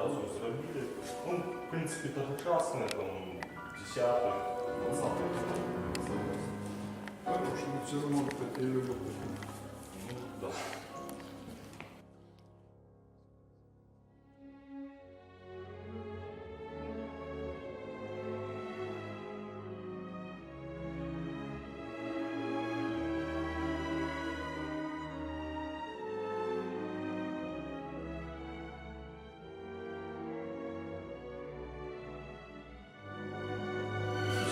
все зробили. Ну, в принципе, тогочасне, там, 10-х, 20-х. Хорошо, но все равно хотели бы. Ну, да.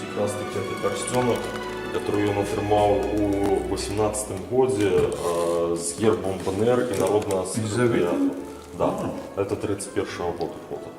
Якраз таки этот перстенок, который он отримав у 18-м году с гербом БНР и народного секретариата. Да, это 31-го года фото.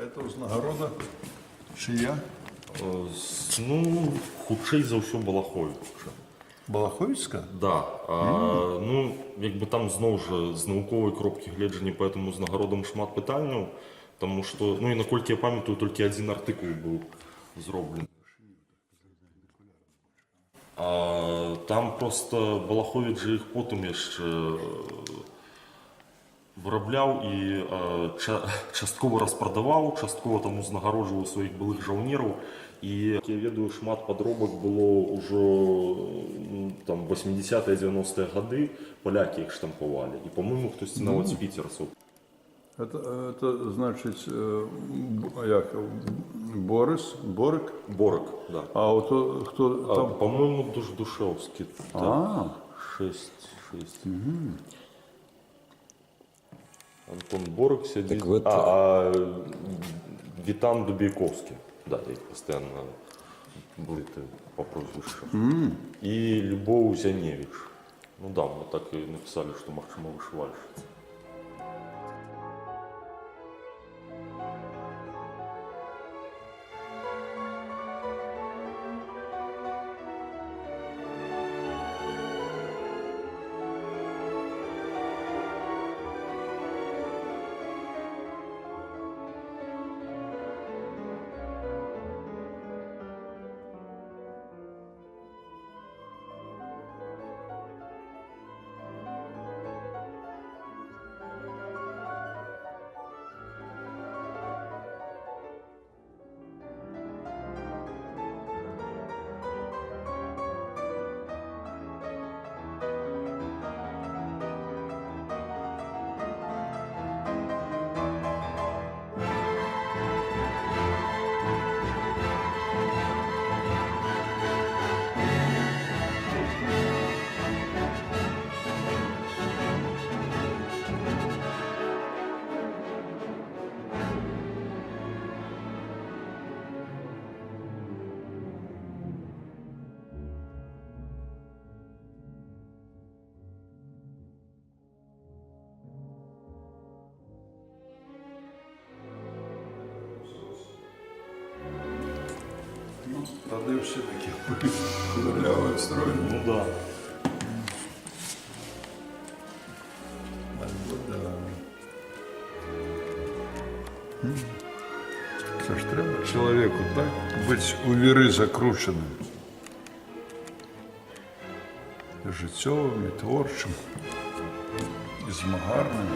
Это нагорода чия? Ну, худший за все Балаховича. Балаховицька? Да. Ну, якби там знову ж з наукової кропки гледжання, поэтому з нагородом шмат питань, тому що, ну і накольки я пам'ятаю, тільки один артикул був зроблений. Там просто Балахович же їх потім ще виробляв і частково розпродавав, частково там узнагороджував своїх былих жовнірів. І, як я ведаю, шмат подробок було уже там 80-90-ті роки, поляки їх штампували. І, по-моєму, хтось навіть з питерців. Это значит, як, Борис, Борик? Борик, да. А от хто там? По-моєму, Душевський. А. 6. Антон Борик сидит. Витан Дубейковский. Да, их постоянно будет по прозвищу. И Любов Зяневич. Ну да, мы так и написали, что Максима вышивальщица. Тады все такие кудрявые, стройные. Ну да. Це ж треба чоловіку так бути у віри закрученим. І життєвим, і творчим, і змагарним.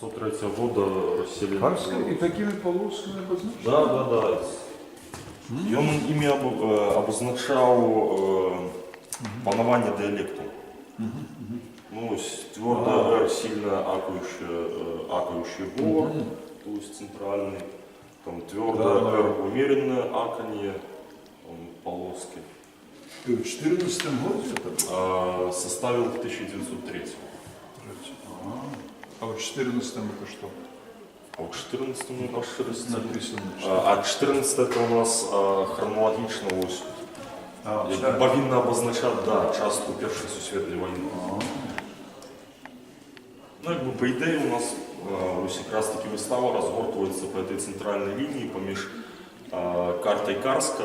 1903 года расселен. Карска и такими полосками обозначены? Да. И он ими обозначал панование диалектом. Ну, твердо R, сильно акающий говор, то есть центральный. Там твердо R, умеренное аканье, полоски. И в 14 году это было? Составил в 1903. А в 14 это что? А в 14 мне кажется, Написано. а 14 это у нас хронологічна ось. Це- Повинна обозначати, да, частку Першої Всесвітньої війни. Ну, якби, по ідеї, у нас ось якраз таки вистава розгортується по этой центральній лінії поміж картою Карська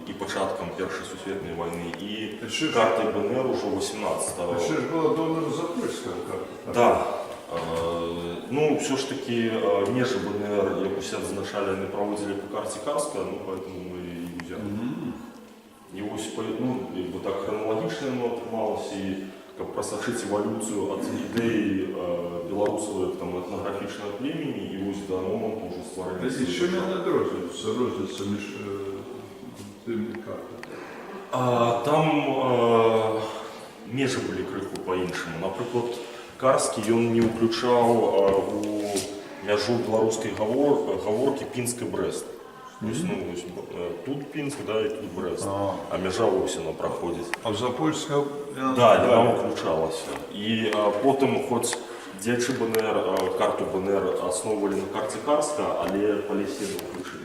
і початком Першої Всесвітньої війни, і Ще ж- картою БНР уже 18-го. Ще ж була донор Запорізька карта. Да. Ну, все ж таки, межі БНР якось вначале не проводили по карті Карська, ну, поэтому ми і взяли. І ось, ну, якби так хронологічно воно трималося, і як просочити еволюцію від ідеї білоруського як там етнографічного племені, і ось до моменту вже створення. І що мене розрізниця між тими картами? Там межі були криху по-іншому. Наприклад, Карський він не включав у межу білоруської говорки Пінськ-Брест. Тобто, ну, ось, тут Пінськ, да, і тут Брест. А межа ось вона проходить. А в Запорізька... Да, вона включалася. І потім, хоч діячі БНР, карту БНР основували на карті Карська, але Полісся не включили.